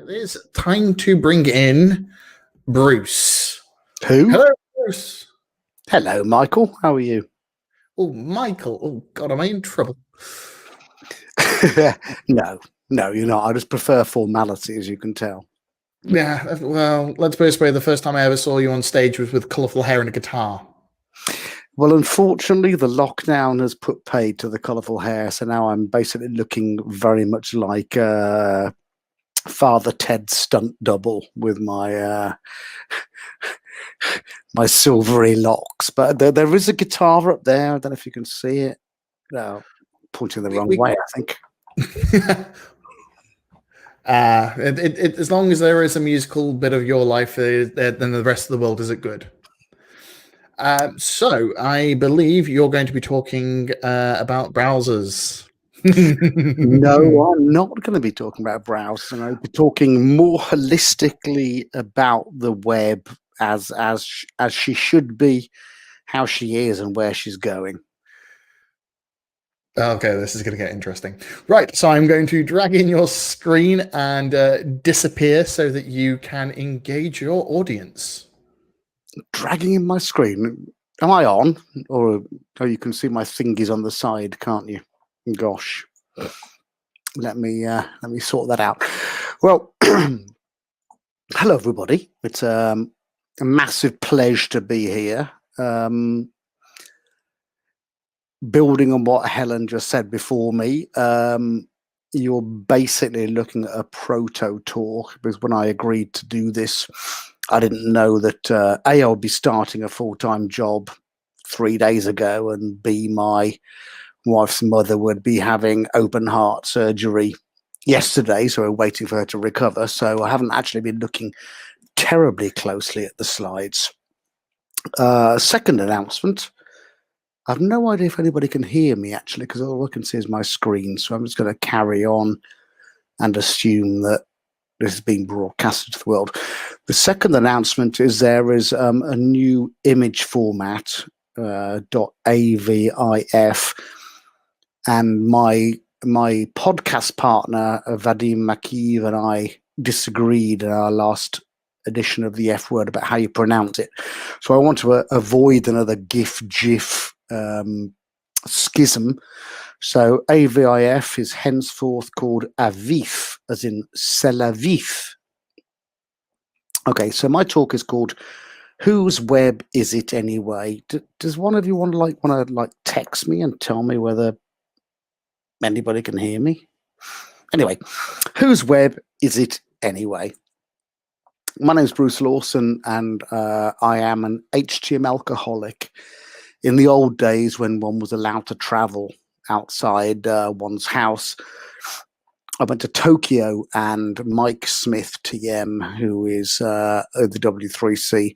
it is time to bring in Bruce. Who? Hello, Bruce. Hello, Michael. How are you? Oh, Michael. Oh, God, am I in trouble? No, you're not. I just prefer formality, as you can tell. Yeah, well, let's put it this way. The first time I ever saw you on stage was with colourful hair and a guitar. Well, unfortunately, the lockdown has put paid to the colourful hair, so now I'm basically looking very much like Father Ted's stunt double with my my silvery locks. But there is a guitar up there. I don't know if you can see it. No, pointing the wrong way, I think. As long as there is a musical bit of your life, then the rest of the world isn't good. So I believe you're going to be talking about browsers. No, I'm not going to be talking about browsers. I'm going to be talking more holistically about the web as she should be, how she is, and where she's going. Okay, this is going to get interesting. Right, so I'm going to drag in your screen and disappear so that you can engage your audience. Dragging in my screen. Am I on? Or you can see my thingies on the side, can't you? Gosh. Let me sort that out. Well, hello everybody. It's a massive pleasure to be here. Building on what Helen just said before me, you're basically looking at a proto talk, because when I agreed to do this, I didn't know that A, I'll be starting a full-time job 3 days ago, and B, my wife's mother would be having open heart surgery yesterday, so we're waiting for her to recover. So I haven't actually been looking terribly closely at the slides. Second announcement. I have no idea if anybody can hear me, actually, because all I can see is my screen. So I'm just going to carry on and assume that this is being broadcasted to the world. The second announcement is there is a new image format, .avif, and my podcast partner, Vadim Makiv, and I disagreed in our last edition of the F word about how you pronounce it. So I want to avoid another GIF schism. So AVIF is henceforth called Avif, as in Selavif. Okay, so my talk is called "Whose Web Is It Anyway?" Does one of you want to text me and tell me whether anybody can hear me? Anyway, whose web is it anyway? My name's Bruce Lawson, and I am an HTML alcoholic. In the old days, when one was allowed to travel outside one's house, I went to Tokyo, and Mike Smith TM, who is the W3C,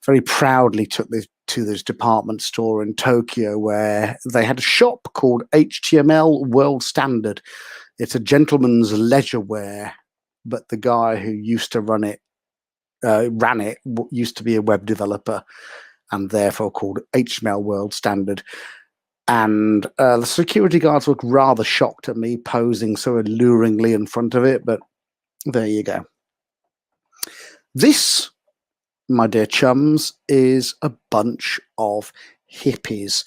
very proudly took me to this department store in Tokyo where they had a shop called HTML World Standard. It's a gentleman's leisure wear, but the guy who used to ran it used to be a web developer, and therefore called HTML World Standard. And the security guards looked rather shocked at me posing so alluringly in front of it, but there you go. This, my dear chums, is a bunch of hippies.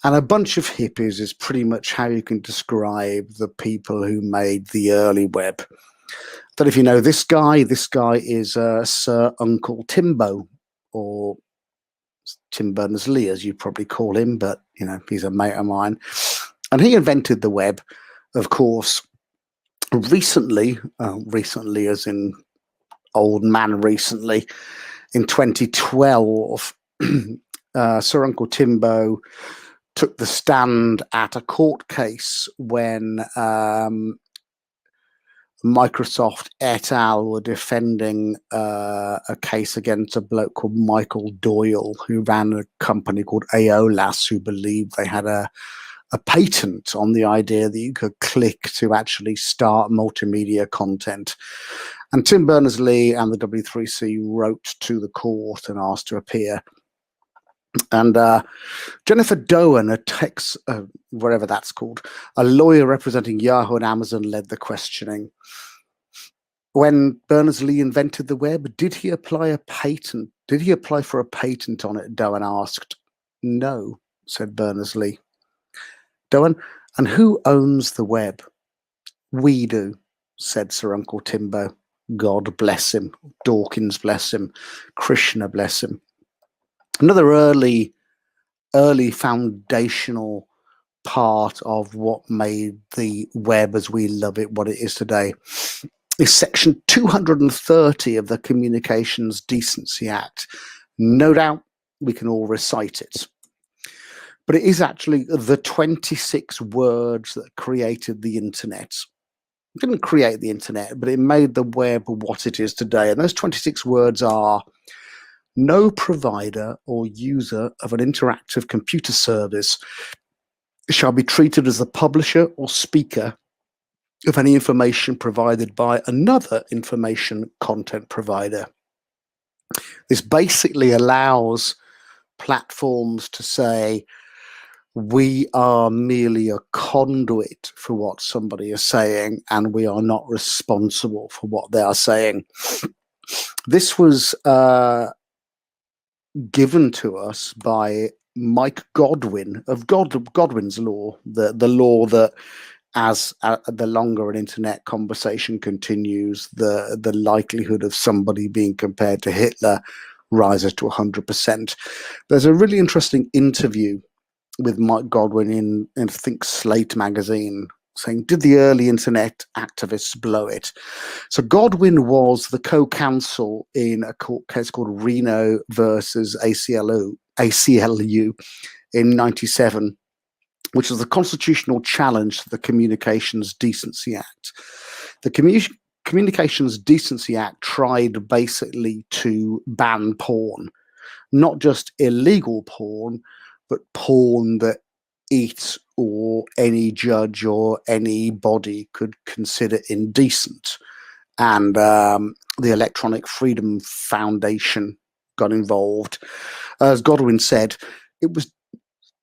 And a bunch of hippies is pretty much how you can describe the people who made the early web. I don't know if you know this guy. This guy is Sir Uncle Timbo, or Tim Berners-Lee, as you probably call him, but you know, he's a mate of mine. And he invented the web, of course, recently as in old man recently, in 2012, Sir Uncle Timbo took the stand at a court case when Microsoft et al. Were defending a case against a bloke called Michael Doyle, who ran a company called Aolas, who believed they had a patent on the idea that you could click to actually start multimedia content. And Tim Berners-Lee and the W3C wrote to the court and asked to appear. And Jennifer Doan, whatever that's called, a lawyer representing Yahoo and Amazon, led the questioning. When Berners-Lee invented the web, did he apply a patent? Did he apply for a patent on it? Doan asked. No, said Berners-Lee. Doan, and who owns the web? We do, said Sir Uncle Timbo. God bless him. Dawkins bless him. Krishna bless him. Another early foundational part of what made the web as we love it what it is today is section 230 of the Communications Decency Act. No doubt we can all recite it. But it is actually the 26 words that created the internet. It didn't create the internet, but it made the web what it is today. And those 26 words are: no provider or user of an interactive computer service shall be treated as the publisher or speaker of any information provided by another information content provider. This basically allows platforms to say, we are merely a conduit for what somebody is saying, and we are not responsible for what they are saying. This was given to us by Mike Godwin of Godwin's law, the law that as the longer an internet conversation continues, the likelihood of somebody being compared to Hitler rises to 100%. There's a really interesting interview with Mike Godwin in I think Slate magazine, saying, did the early internet activists blow it? So Godwin was the co-counsel in a court case called Reno versus ACLU in 97, which was the constitutional challenge to the Communications Decency Act. The Communications Decency Act tried basically to ban porn, not just illegal porn, but porn that it or any judge or anybody could consider indecent. And the Electronic Freedom Foundation got involved. As Godwin said,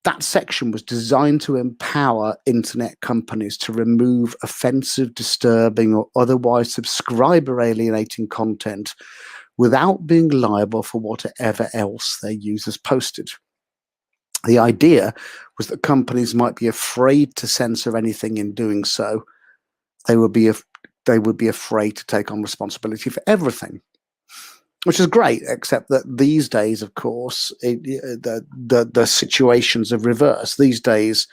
that section was designed to empower internet companies to remove offensive, disturbing, or otherwise subscriber alienating content without being liable for whatever else their users posted. The idea was that companies might be afraid to censor anything. In doing so, they would be afraid to take on responsibility for everything, which is great, except that these days, of course, the situations have reversed. These days,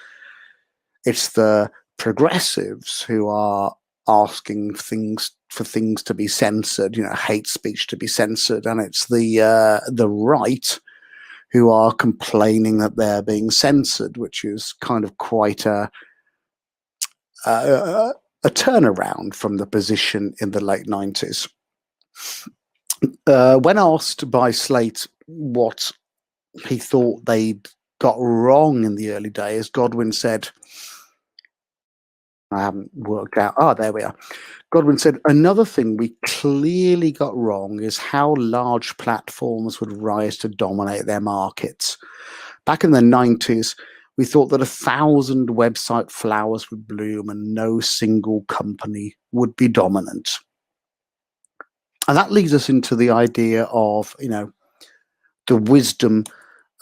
it's the progressives who are asking for things to be censored, hate speech to be censored, and it's the right who are complaining that they're being censored, which is kind of quite a turnaround from the position in the late 90s. When asked by Slate what he thought they'd got wrong in the early days, Godwin said, I haven't worked out. There we are. Godwin said, another thing we clearly got wrong is how large platforms would rise to dominate their markets. Back in the 90s, we thought that 1,000 website flowers would bloom and no single company would be dominant. And that leads us into the idea of, the wisdom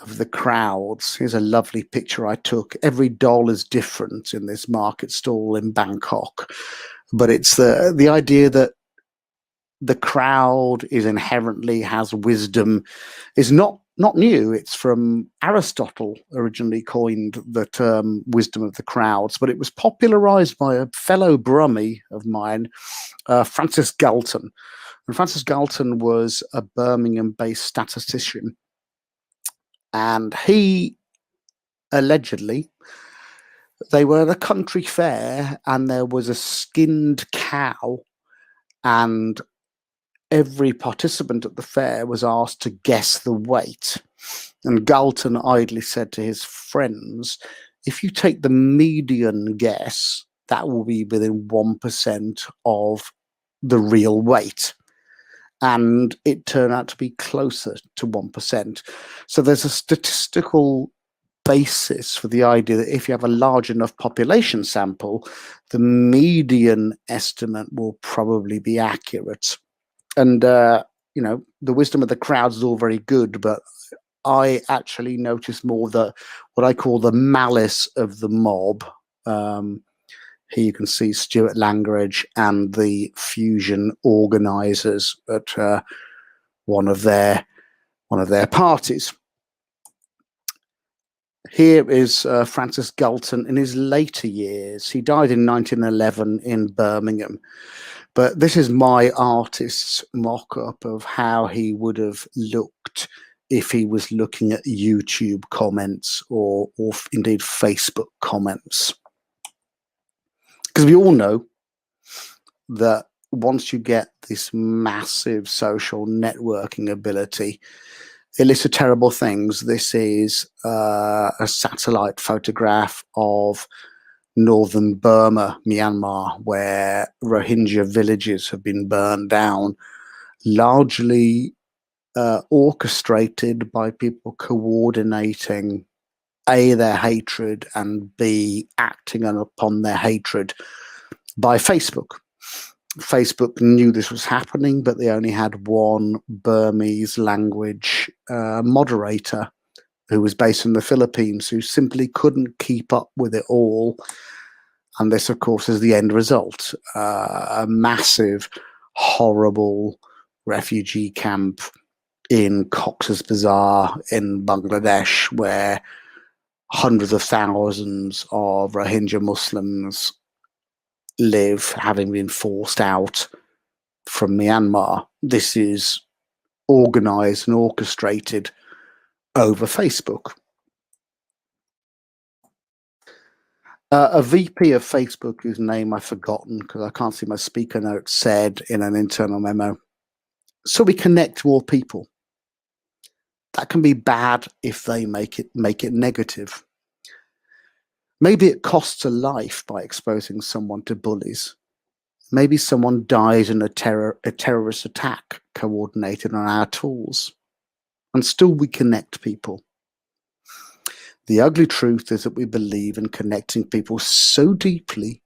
of the crowds. Here's a lovely picture I took. Every doll is different in this market stall in Bangkok. But it's the idea that the crowd inherently has wisdom is not new. It's from Aristotle, originally coined the term wisdom of the crowds, but it was popularized by a fellow Brummie of mine, Francis Galton. And Francis Galton was a Birmingham-based statistician. And he allegedly, they were at a country fair and there was a skinned cow, and every participant at the fair was asked to guess the weight. And Galton idly said to his friends, if you take the median guess, that will be within 1% of the real weight. And it turned out to be closer to 1%. So there's a statistical basis for the idea that if you have a large enough population sample, the median estimate will probably be accurate. And, you know, the wisdom of the crowds is all very good, but I actually noticed more what I call the malice of the mob. Here you can see Stuart Langridge and the Fusion organisers at one of their parties. Here is Francis Galton in his later years. He died in 1911 in Birmingham. But this is my artist's mock-up of how he would have looked if he was looking at YouTube comments or indeed Facebook comments. Because we all know that once you get this massive social networking ability, it leads to terrible things. This is a satellite photograph of northern Burma, Myanmar, where Rohingya villages have been burned down, largely orchestrated by people coordinating A, their hatred, and B, acting upon their hatred by Facebook. Facebook knew this was happening, but they only had one Burmese language moderator who was based in the Philippines, who simply couldn't keep up with it all. And this, of course, is the end result. A massive, horrible refugee camp in Cox's Bazar in Bangladesh, where hundreds of thousands of Rohingya Muslims live, having been forced out from Myanmar. This is organized and orchestrated over Facebook. A VP of Facebook, whose name I've forgotten because I can't see my speaker notes, said in an internal memo, "So we connect more people. That can be bad if they make it negative. Maybe it costs a life by exposing someone to bullies. Maybe someone dies in a terrorist attack coordinated on our tools. And still we connect people. The ugly truth is that we believe in connecting people so deeply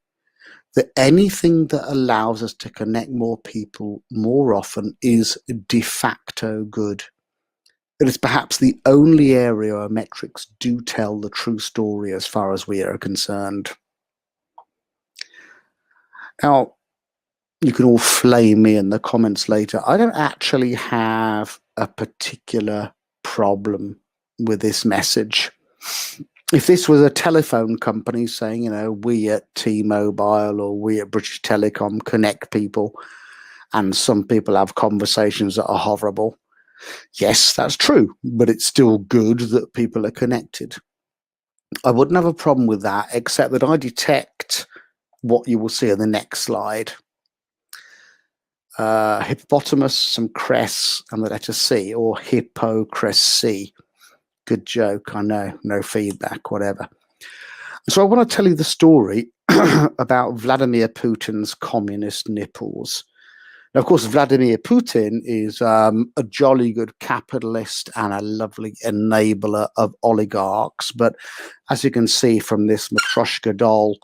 that anything that allows us to connect more people more often is de facto good. It is perhaps the only area where metrics do tell the true story as far as we are concerned." Now, you can all flame me in the comments later. I don't actually have a particular problem with this message. If this was a telephone company saying, you know, we at T-Mobile or we at British Telecom connect people, and some people have conversations that are horrible, yes, that's true, but it's still good that people are connected. I wouldn't have a problem with that, except that I detect what you will see in the next slide. Hippopotamus, some cress, and the letter C, or Hippocracy. Good joke, I know, no feedback, whatever. So I want to tell you the story about Vladimir Putin's communist nipples. Now, of course, Vladimir Putin is a jolly good capitalist and a lovely enabler of oligarchs. But as you can see from this Matryoshka doll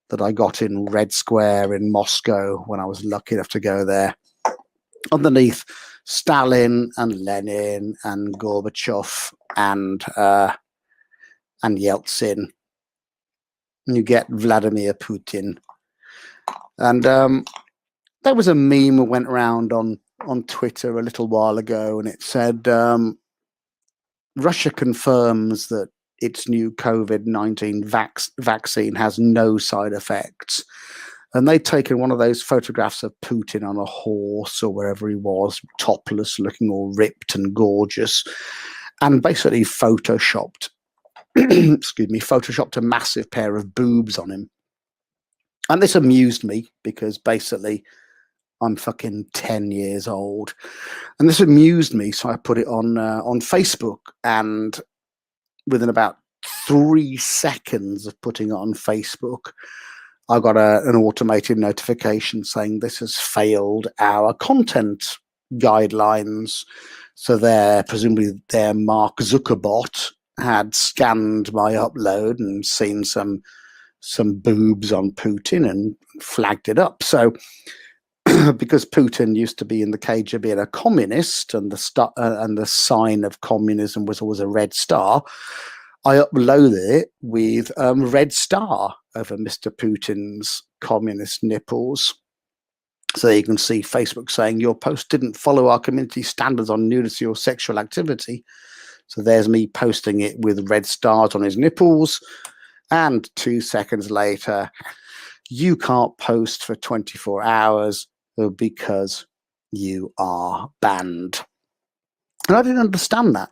that I got in Red Square in Moscow when I was lucky enough to go there, underneath Stalin and Lenin and Gorbachev and Yeltsin, you get Vladimir Putin. And there was a meme that went around on Twitter a little while ago, and it said, Russia confirms that its new COVID-19 vaccine has no side effects. And they'd taken one of those photographs of Putin on a horse or wherever he was, topless, looking all ripped and gorgeous, and basically photoshopped, photoshopped a massive pair of boobs on him. And this amused me because basically I'm fucking 10 years old. And this amused me, so I put it on Facebook, and within about 3 seconds of putting it on Facebook, I got an automated notification saying this has failed our content guidelines. So presumably their Mark Zuckerbot had scanned my upload and seen some boobs on Putin and flagged it up. So because Putin used to be in the cage of being a communist, and the sign of communism was always a red star, I uploaded it with red star over Mr. Putin's communist nipples. So you can see Facebook saying your post didn't follow our community standards on nudity or sexual activity. So there's me posting it with red stars on his nipples. And 2 seconds later, you can't post for 24 hours because you are banned. And I didn't understand that.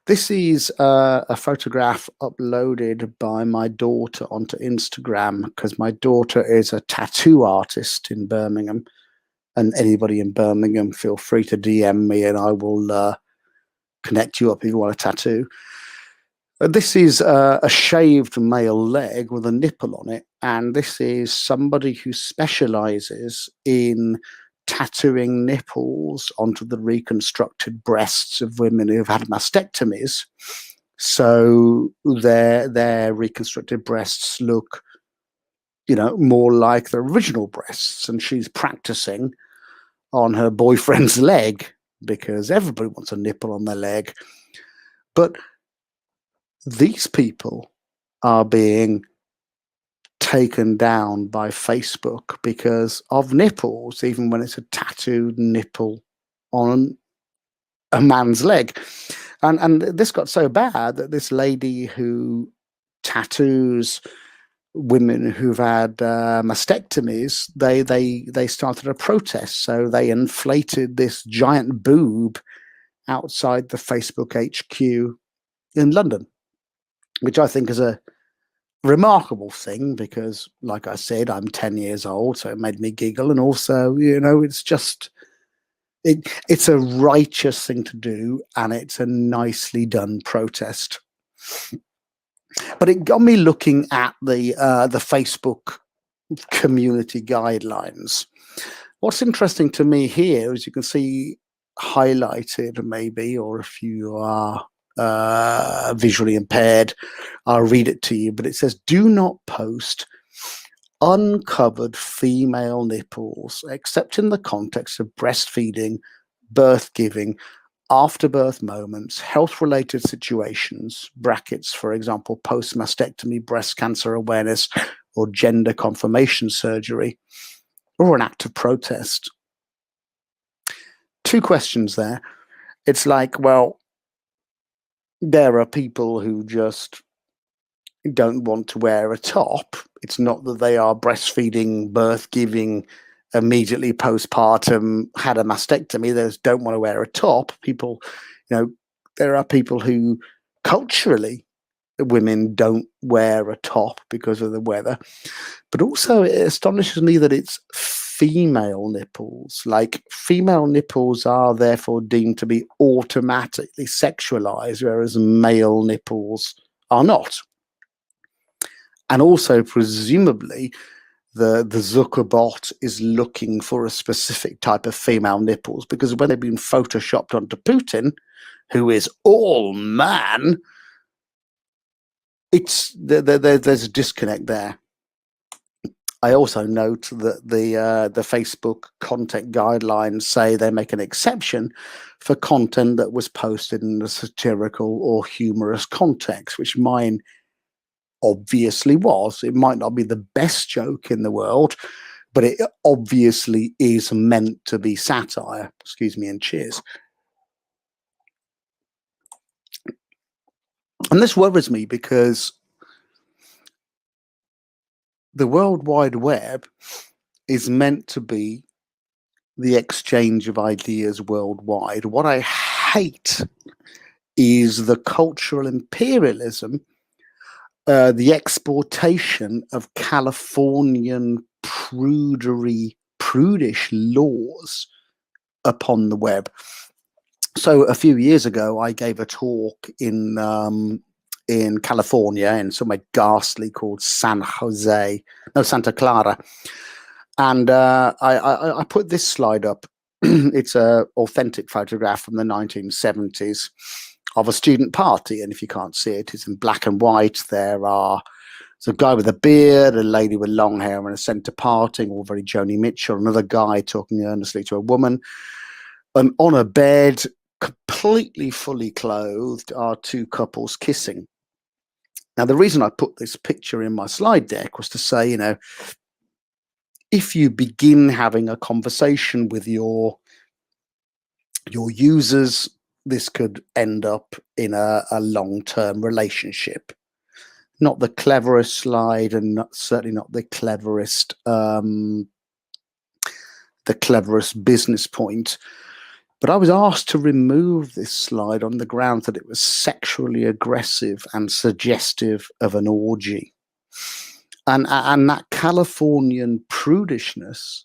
This is a photograph uploaded by my daughter onto Instagram, because my daughter is a tattoo artist in Birmingham. And anybody in Birmingham, feel free to DM me and I will connect you up if you want a tattoo. This is a shaved male leg with a nipple on it. And this is somebody who specializes in tattooing nipples onto the reconstructed breasts of women who've had mastectomies. So their reconstructed breasts look, more like the original breasts. And she's practicing on her boyfriend's leg, because everybody wants a nipple on their leg. But these people are being taken down by Facebook because of nipples, even when it's a tattooed nipple on a man's leg. And this got so bad that this lady who tattoos women who've had mastectomies, they started a protest. So they inflated this giant boob outside the Facebook HQ in London, which I think is a remarkable thing, because, like I said, I'm 10 years old, so it made me giggle. And also, it's just, it's a righteous thing to do, and it's a nicely done protest. But it got me looking at the Facebook community guidelines. What's interesting to me here, as you can see highlighted maybe, or if you are visually impaired, I'll read it to you, but it says, do not post uncovered female nipples except in the context of breastfeeding, birth giving, afterbirth moments, health-related situations, brackets, for example, post-mastectomy, breast cancer awareness, or gender confirmation surgery, or an act of protest. 2 questions there. It's like, well, there are people who just don't want to wear a top. It's not that they are breastfeeding, birth giving, immediately postpartum, had a mastectomy. They just don't want to wear a top. People, there are people who culturally, women don't wear a top because of the weather. But also it astonishes me that it's female nipples. Like, female nipples are therefore deemed to be automatically sexualized, whereas male nipples are not. And also, presumably, the Zuckerbot is looking for a specific type of female nipples, because when they've been photoshopped onto Putin, who is all man, there's a disconnect there. I also note that the Facebook content guidelines say they make an exception for content that was posted in a satirical or humorous context, which mine obviously was. It might not be the best joke in the world, but it obviously is meant to be satire. Excuse me, and cheers. And this worries me, because the World Wide Web is meant to be the exchange of ideas worldwide. What I hate is the cultural imperialism, the exportation of Californian prudish laws upon the web. So a few years ago, I gave a talk in California, in somewhere ghastly called Santa Clara. And I put this slide up. It's an authentic photograph from the 1970s of a student party. And if you can't see it, it's in black and white. There's a guy with a beard, a lady with long hair and a centre parting, all very Joni Mitchell, another guy talking earnestly to a woman. And on a bed, completely fully clothed, are two couples kissing. Now, the reason I put this picture in my slide deck was to say, you know, if you begin having a conversation with your users, this could end up in a long-term relationship. Not the cleverest slide, and certainly not the cleverest business point. But I was asked to remove this slide on the grounds that it was sexually aggressive and suggestive of an orgy. And that Californian prudishness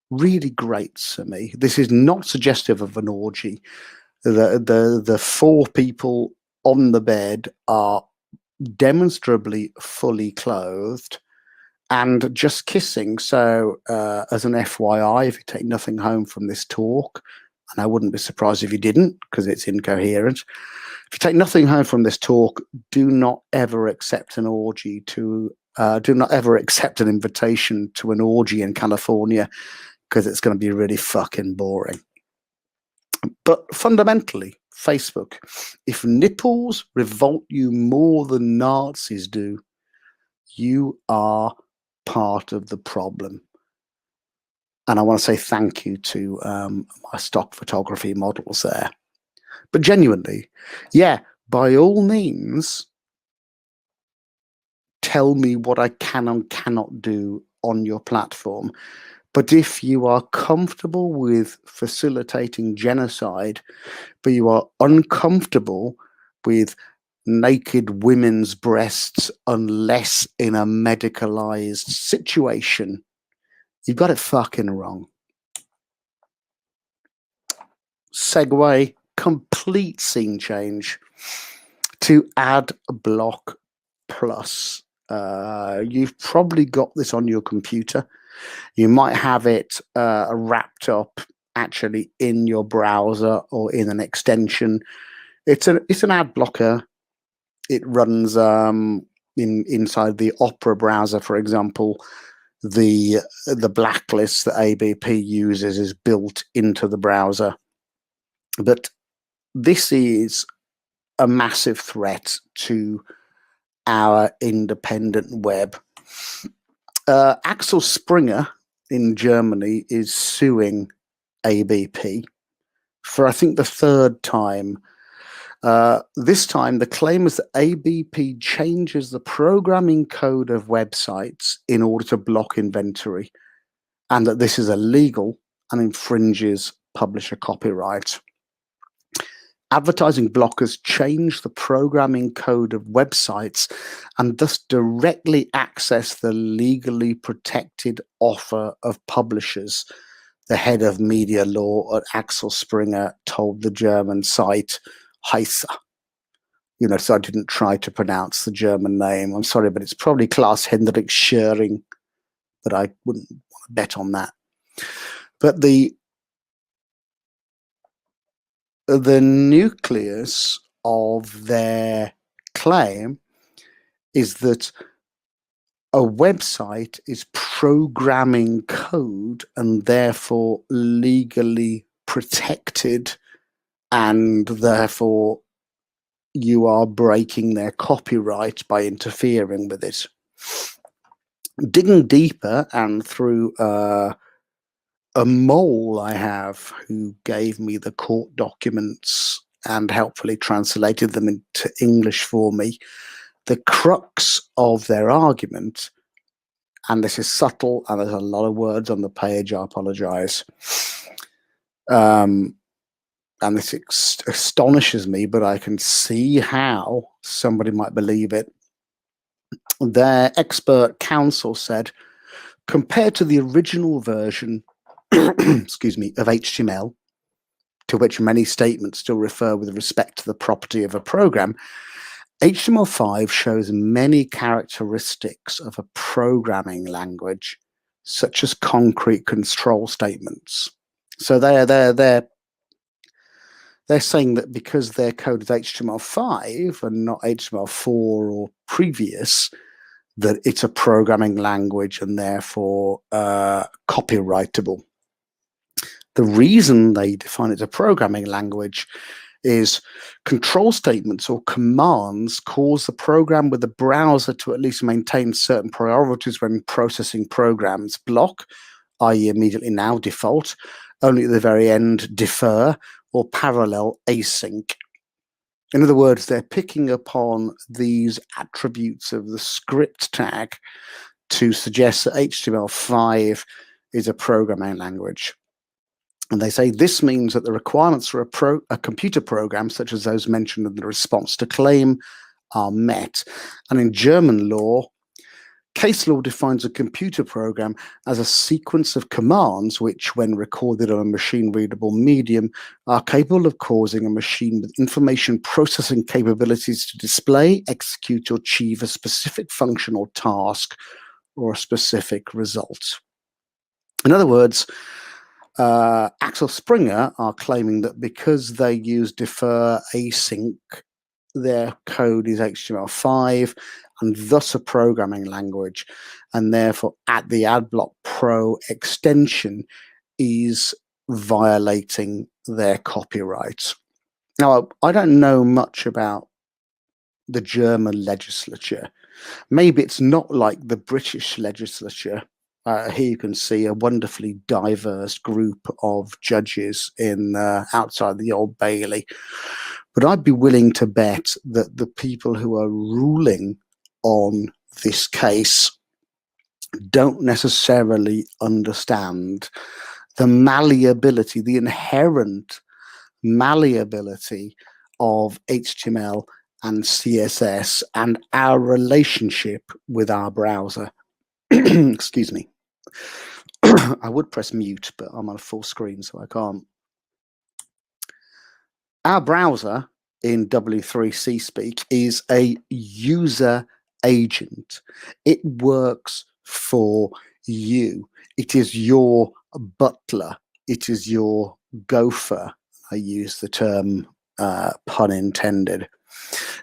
really grates for me. This is not suggestive of an orgy. The four people on the bed are demonstrably fully clothed and just kissing. So as an FYI, if you take nothing home from this talk, and I wouldn't be surprised if you didn't, because it's incoherent, if you take nothing home from this talk, do not ever accept an orgy do not ever accept an invitation to an orgy in California, because it's going to be really fucking boring. But fundamentally, Facebook, if nipples revolt you more than Nazis do, you are part of the problem. And I want to say thank you to my stock photography models there. But genuinely, yeah, by all means, tell me what I can and cannot do on your platform. But if you are comfortable with facilitating genocide, but you are uncomfortable with naked women's breasts unless in a medicalized situation, you've got it fucking wrong. Segue, complete scene change to Ad Block Plus. You've probably got this on your computer. You might have it wrapped up actually in your browser or in an extension. It's an ad blocker. It runs inside the Opera browser, for example. The blacklist that ABP uses is built into the browser. But this is a massive threat to our independent web. Axel Springer in Germany is suing ABP for, I think, the third time. This time, the claim is that ABP changes the programming code of websites in order to block inventory, and that this is illegal and infringes publisher copyright. Advertising blockers change the programming code of websites and thus directly access the legally protected offer of publishers. The head of media law at Axel Springer told the German site Heise. You know, so I didn't try to pronounce the German name. I'm sorry, but it's probably Klaus-Hendrik Schering, but I wouldn't want to bet on that. But the nucleus of their claim is that a website is programming code and therefore legally protected, and therefore you are breaking their copyright by interfering with it. Digging deeper, and through a mole I have who gave me the court documents and helpfully translated them into English for me, the crux of their argument, and this is subtle and there's a lot of words on the page, I apologize, and this astonishes me, but I can see how somebody might believe it. Their expert counsel said, compared to the original version excuse me, of HTML, to which many statements still refer with respect to the property of a program, HTML5 shows many characteristics of a programming language, such as concrete control statements. So they're they're saying that because their code is HTML5 and not HTML4 or previous, that it's a programming language and therefore copyrightable. The reason they define it as a programming language is control statements or commands cause the program with the browser to at least maintain certain priorities when processing programs. Block, i.e. immediately now, default, only at the very end, defer, or parallel, async. In other words, they're picking upon these attributes of the script tag to suggest that HTML5 is a programming language. And they say this means that the requirements for a computer program, such as those mentioned in the response to claim, are met. And in German law, case law defines a computer program as a sequence of commands which, when recorded on a machine-readable medium, are capable of causing a machine with information processing capabilities to display, execute, or achieve a specific function or task or a specific result. In other words, Axel Springer are claiming that because they use defer async, their code is HTML5 and thus a programming language, and therefore at the Adblock Pro extension is violating their copyright. Now, I don't know much about the German legislature. Maybe it's not like the British legislature. Here you can see a wonderfully diverse group of judges in outside the Old Bailey. But I'd be willing to bet that the people who are ruling on this case don't necessarily understand the malleability, the inherent malleability of HTML and CSS and our relationship with our browser. Excuse me. I would press mute, but I'm on a full screen, so I can't. Our browser in W3C speak is a user agent. It works for you. It is your butler. It is your gopher. I use the term pun intended.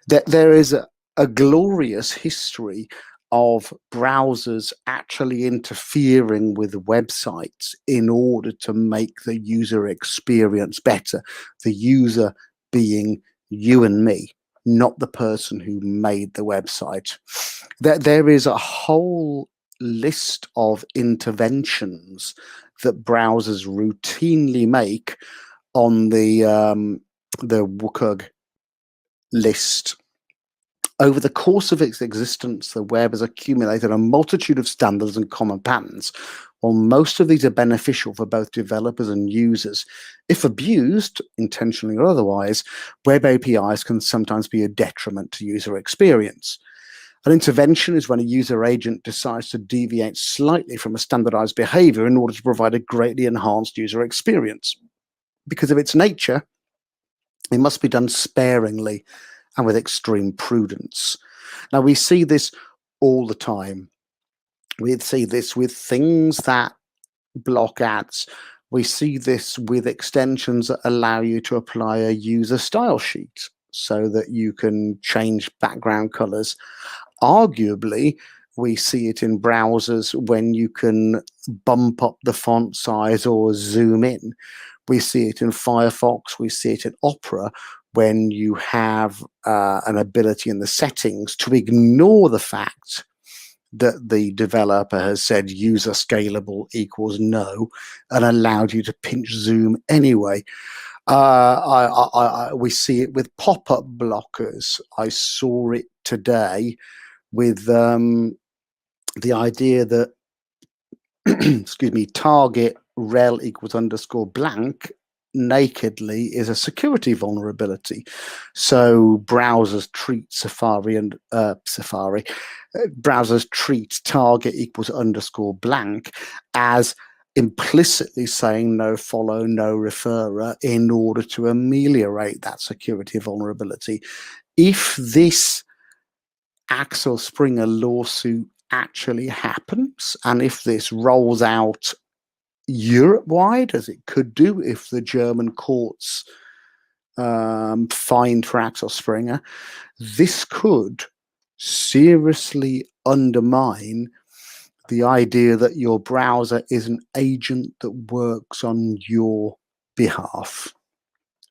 There is a glorious history of browsers actually interfering with websites in order to make the user experience better. The user being you and me, not the person who made the website. There is a whole list of interventions that browsers routinely make on the WCAG list. Over the course of its existence, the web has accumulated a multitude of standards and common patterns. While most of these are beneficial for both developers and users, if abused, intentionally or otherwise, web APIs can sometimes be a detriment to user experience. An intervention is when a user agent decides to deviate slightly from a standardized behavior in order to provide a greatly enhanced user experience. Because of its nature, it must be done sparingly and with extreme prudence. Now, we see this all the time. We see this with things that block ads. We see this with extensions that allow you to apply a user style sheet so that you can change background colors. Arguably, we see it in browsers when you can bump up the font size or zoom in. We see it in Firefox. We see it in Opera when you have an ability in the settings to ignore the fact that the developer has said user scalable equals no and allowed you to pinch zoom anyway. We see it with pop-up blockers. I saw it today with the idea that excuse me, target rel equals underscore blank nakedly is a security vulnerability. So browsers treat browsers treat target equals underscore blank as implicitly saying no follow, no referrer in order to ameliorate that security vulnerability. If this Axel Springer lawsuit actually happens, and if this rolls out Europe-wide, as it could do if the German courts find for Axel Springer, this could seriously undermine the idea that your browser is an agent that works on your behalf.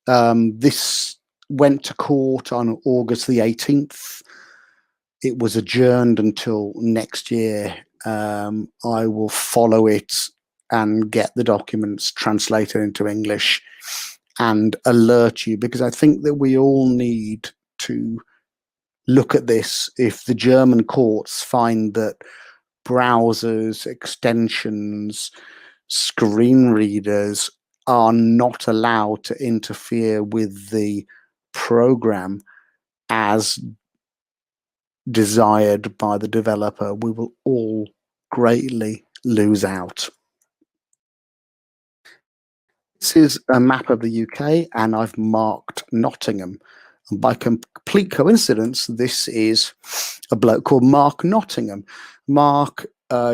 This went to court on August the 18th. It was adjourned until next year. I will follow it and get the documents translated into English and alert you, because I think that we all need to look at this. If the German courts find that browsers, extensions, screen readers are not allowed to interfere with the program as desired by the developer, we will all greatly lose out. This is a map of the UK, and I've marked Nottingham. And by complete coincidence, this is a bloke called Mark Nottingham. Mark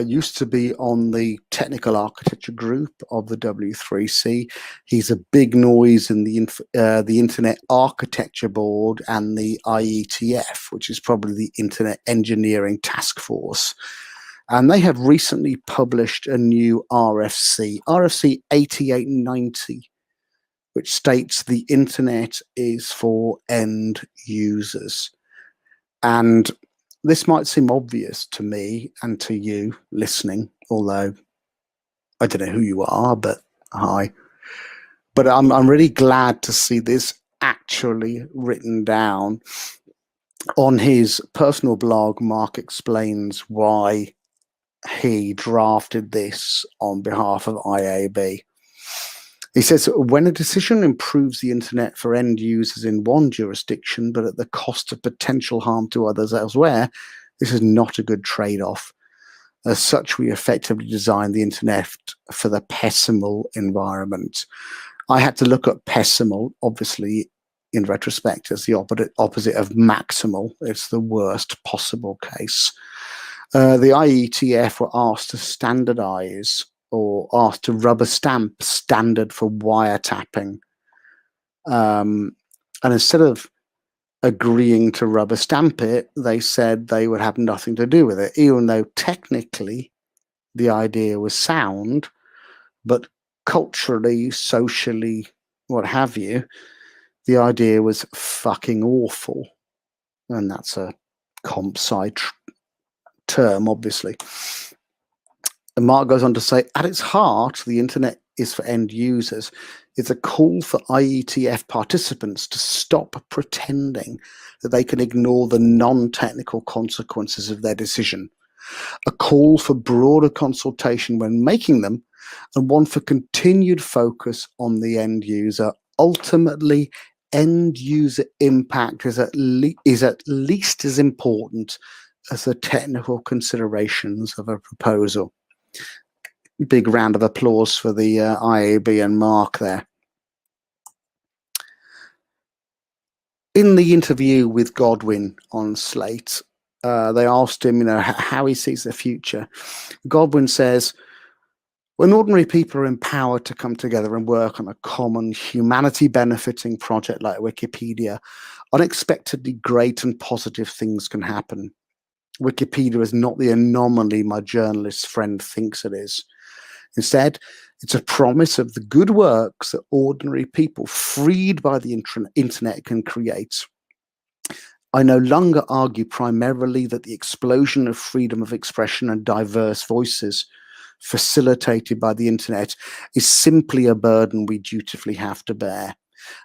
used to be on the technical architecture group of the W3C. He's a big noise in the Internet Architecture Board and the IETF, which is probably the Internet Engineering Task Force. And they have recently published a new RFC 8890, which states the internet is for end users. And this might seem obvious to me and to you listening, although I don't know who you are, but hi. But I'm really glad to see this actually written down. On his personal blog, Mark explains why he drafted this on behalf of IAB. He says, when a decision improves the internet for end users in one jurisdiction, but at the cost of potential harm to others elsewhere, this is not a good trade-off. As such, we effectively designed the internet for the pessimal environment. I had to look up pessimal, obviously, in retrospect, as the opposite of maximal. It's the worst possible case. The IETF were asked to standardize or asked to rubber stamp standard for wiretapping. And instead of agreeing to rubber stamp it, they said they would have nothing to do with it, even though technically the idea was sound, but culturally, socially, what have you, the idea was fucking awful. And that's a comp sci term, obviously. And Mark goes on to say, at its heart, the internet is for end users. It's a call for IETF participants to stop pretending that they can ignore the non-technical consequences of their decision. A call for broader consultation when making them, and one for continued focus on the end user. Ultimately, end user impact is at least as important as the technical considerations of a proposal. Big round of applause for the IAB and Mark there. In the interview with Godwin on Slate, they asked him, how he sees the future. Godwin says, when ordinary people are empowered to come together and work on a common humanity-benefiting project like Wikipedia, unexpectedly great and positive things can happen. Wikipedia is not the anomaly my journalist friend thinks it is. Instead, it's a promise of the good works that ordinary people freed by the internet can create. I no longer argue primarily that the explosion of freedom of expression and diverse voices facilitated by the internet is simply a burden we dutifully have to bear.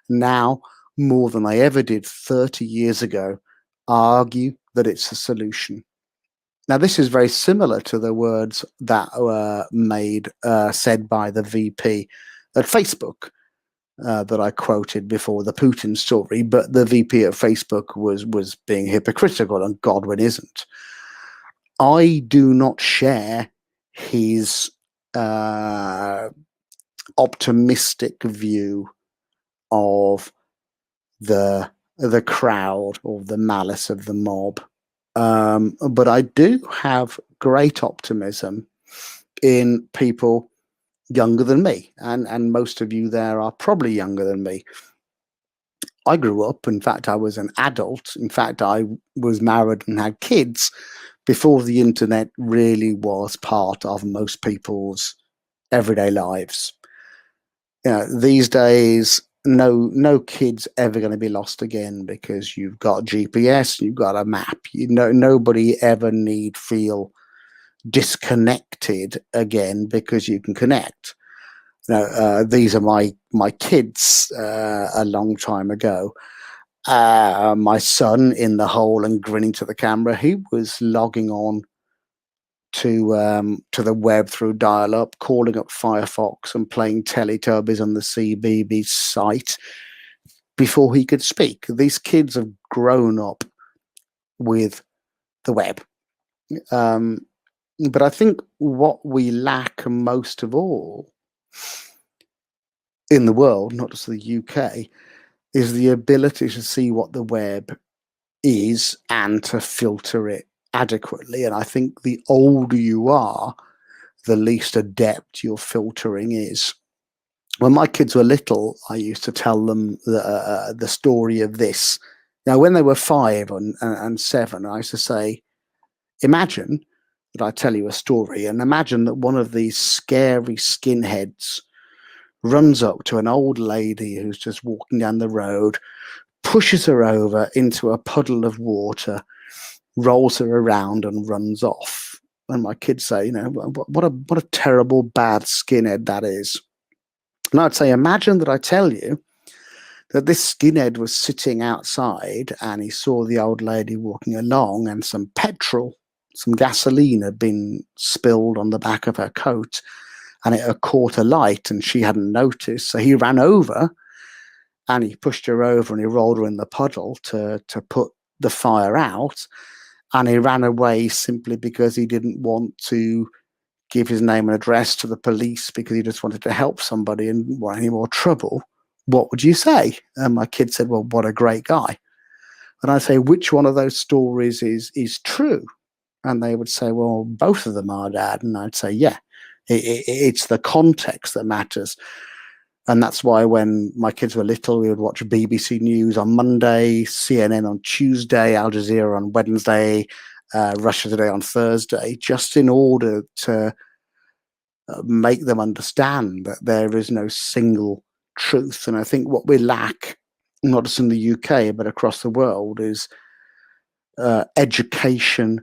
Now, more than I ever did 30 years ago, I argue that it's a solution. Now, this is very similar to the words that were said by the VP at Facebook that I quoted before the Putin story, but the VP at Facebook was being hypocritical and Godwin isn't. I do not share his optimistic view of the crowd or the malice of the mob. But I do have great optimism in people younger than me, and most of you there are probably younger than me. I grew up. In fact, I was an adult. In fact, I was married and had kids before the internet really was part of most people's everyday lives. These days, no kid's ever going to be lost again because you've got GPS, you've got a map. Nobody ever need feel disconnected again because you can connect. These are my kids a long time ago. My son in the hole and grinning to the camera, he was logging on to the web through dial-up, calling up Firefox and playing Teletubbies on the CBeebies site before he could speak. These kids have grown up with the web. But I think what we lack most of all in the world, not just the UK, is the ability to see what the web is and to filter it adequately. And I think the older you are, the least adept your filtering is. When my kids were little, I used to tell them the story of this. Now, when they were 5 and 7, I used to say, imagine that I tell you a story, and imagine that one of these scary skinheads runs up to an old lady who's just walking down the road, pushes her over into a puddle of water, rolls her around and runs off. And my kids say, what a terrible, bad skinhead that is. And I'd say, imagine that I tell you that this skinhead was sitting outside and he saw the old lady walking along and some gasoline had been spilled on the back of her coat and it had caught a light and she hadn't noticed. So he ran over and he pushed her over and he rolled her in the puddle to put the fire out. And he ran away simply because he didn't want to give his name and address to the police because he just wanted to help somebody and didn't want any more trouble. What would you say? And my kid said, well, what a great guy. And I say, which one of those stories is true? And they would say, well, both of them are, Dad. And I'd say, yeah, it's the context that matters. And that's why when my kids were little, we would watch BBC News on Monday, CNN on Tuesday, Al Jazeera on Wednesday, Russia Today on Thursday, just in order to make them understand that there is no single truth. And I think what we lack, not just in the UK, but across the world, is education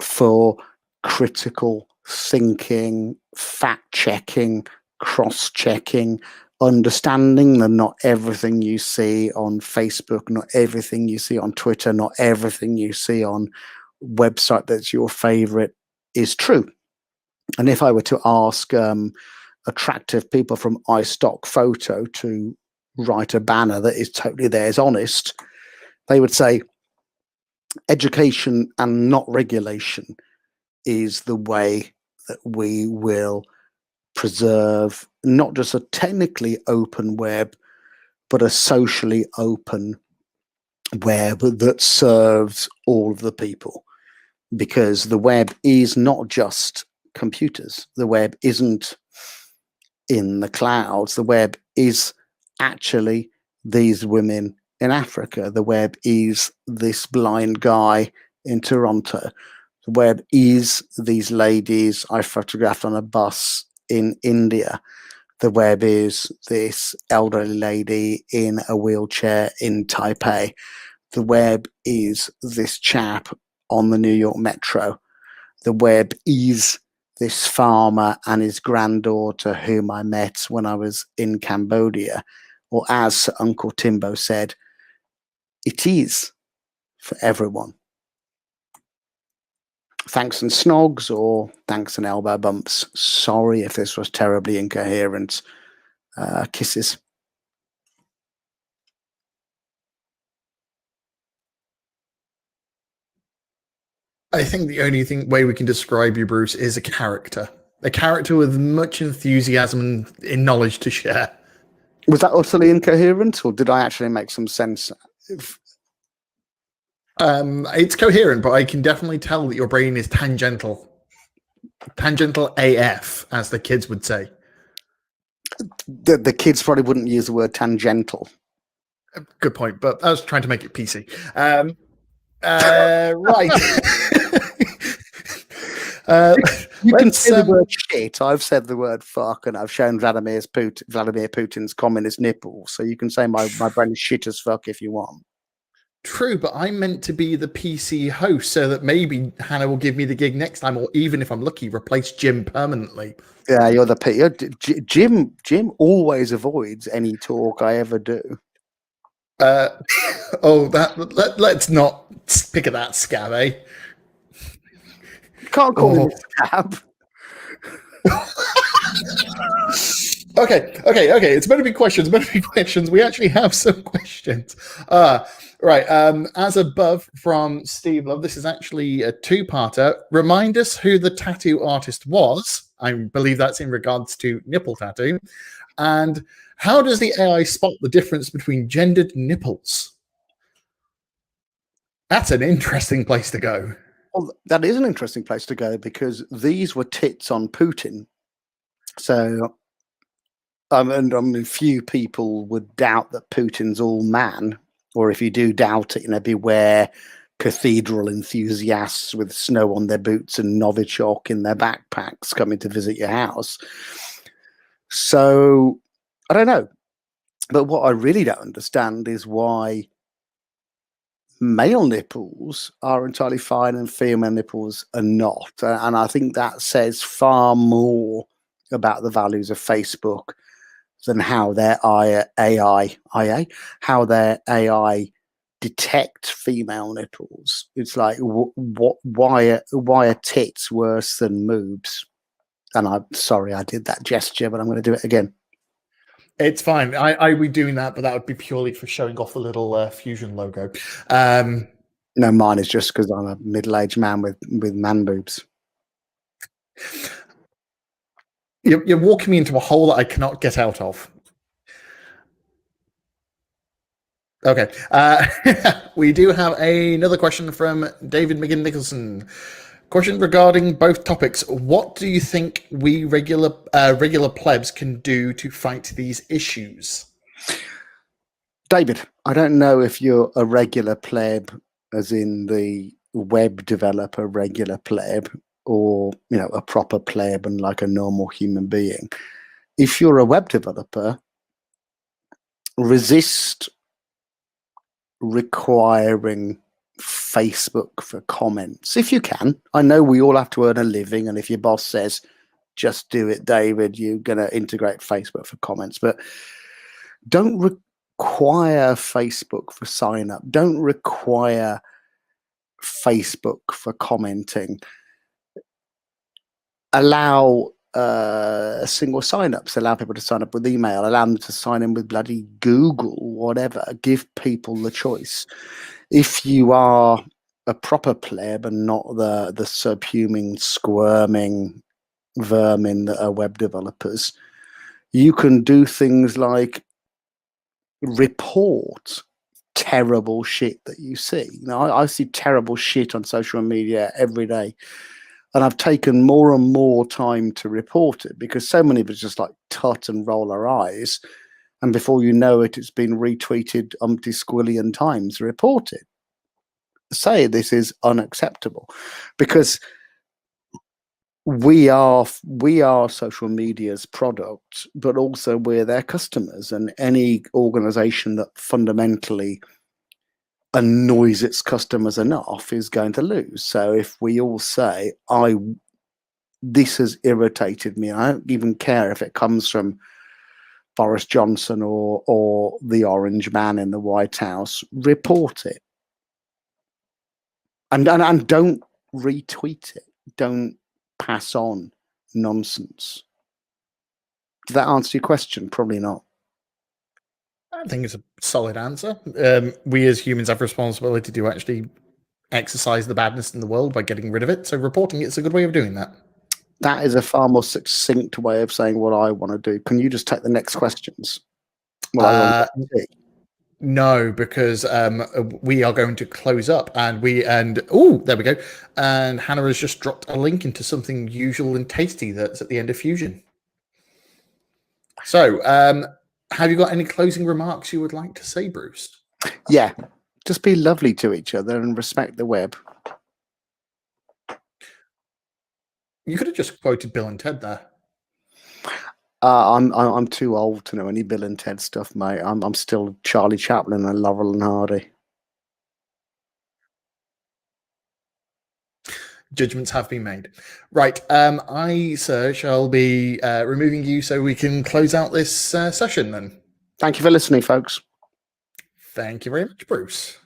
for critical thinking, fact-checking, cross-checking, understanding that not everything you see on Facebook, not everything you see on Twitter, not everything you see on website that's your favorite is true. And if I were to ask attractive people from iStock Photo to write a banner that is totally theirs honest, they would say education and not regulation is the way that we will preserve not just a technically open web, but a socially open web that serves all of the people. Because the web is not just computers. The web isn't in the clouds. The web is actually these women in Africa. The web is this blind guy in Toronto. The web is these ladies I photographed on a bus in India. The web is this elderly lady in a wheelchair in Taipei. The web is this chap on the New York Metro. The web is this farmer and his granddaughter whom I met when I was in Cambodia. Or as Uncle Timbo said, it is for everyone. Thanks and snogs, or thanks and elbow bumps. Sorry if this was terribly incoherent. Kisses. I think the only way we can describe you, Bruce, is a character with much enthusiasm and knowledge to share. Was that utterly incoherent, or did I actually make some sense? It's coherent, but I can definitely tell that your brain is tangential AF, as the kids would say. The kids probably wouldn't use the word tangential. Good point, but I was trying to make it PC. Right. You can let's say the word shit. I've said the word fuck, and I've shown Vladimir Putin's communist nipple. So you can say my brain is shit as fuck if you want. True, but I'm meant to be the PC host, so that maybe Hannah will give me the gig next time, or even if I'm lucky, replace Jim permanently. Yeah, you're the Jim. Jim always avoids any talk I ever do. Let's not pick at that scab, eh? You can't call him a scab. Okay. It's better be questions. We actually have some questions. Right. As above from Steve Love, this is actually a two-parter. Remind us who the tattoo artist was. I believe that's in regards to nipple tattoo. And how does the AI spot the difference between gendered nipples? That's an interesting place to go. Well, that is an interesting place to go because these were tits on Putin. So, and few people would doubt that Putin's all man, or if you do doubt it, beware cathedral enthusiasts with snow on their boots and Novichok in their backpacks coming to visit your house. So, I don't know. But what I really don't understand is why male nipples are entirely fine and female nipples are not. And I think that says far more about the values of Facebook than how their AI detect female nipples. It's like, why are tits worse than moobs? And I'm sorry I did that gesture, but I'm going to do it again. It's fine. I would be doing that, but that would be purely for showing off the little Fusion logo. No, mine is just because I'm a middle-aged man with man boobs. You're walking me into a hole that I cannot get out of. Okay. We do have another question from David McGinn Nicholson. Question regarding both topics. What do you think we regular plebs can do to fight these issues? David, I don't know if you're a regular pleb, as in the web developer regular pleb, or a proper pleb and like a normal human being. If you're a web developer, resist requiring Facebook for comments if you can. I know we all have to earn a living, and if your boss says just do it, David, you're going to integrate Facebook for comments, but don't require Facebook for sign up. Don't require Facebook for commenting. Allow single sign-ups, allow people to sign up with email, allow them to sign in with bloody Google, whatever. Give people the choice. If you are a proper pleb and not the subhuman, squirming vermin that are web developers, you can do things like report terrible shit that you see. I see terrible shit on social media every day. And I've taken more and more time to report it because so many of us just like tut and roll our eyes. And before you know it, it's been retweeted umpty squillion times. Report it. Say this is unacceptable, because we are social media's product, but also we're their customers. And any organization that fundamentally annoys its customers enough is going to lose. So if we all say, this has irritated me, I don't even care if it comes from Boris Johnson or the orange man in the White House, report it. And don't retweet it. Don't pass on nonsense. Did that answer your question? Probably not. I think it's a solid answer. We as humans have responsibility to actually exercise the badness in the world by getting rid of it. So reporting it's a good way of doing that. That is a far more succinct way of saying what I want to do. Can you just take the next questions? No, because we are going to close up, and there we go. And Hannah has just dropped a link into something usual and tasty that's at the end of Fusion. So Have you got any closing remarks you would like to say, Bruce? Yeah, just be lovely to each other and respect the web. You could have just quoted Bill and Ted there. I'm too old to know any Bill and Ted stuff, mate. I'm still Charlie Chaplin and Laurel and Hardy. Judgments have been made. Right. I, sir, shall be removing you so we can close out this session then. Thank you for listening, folks. Thank you very much, Bruce.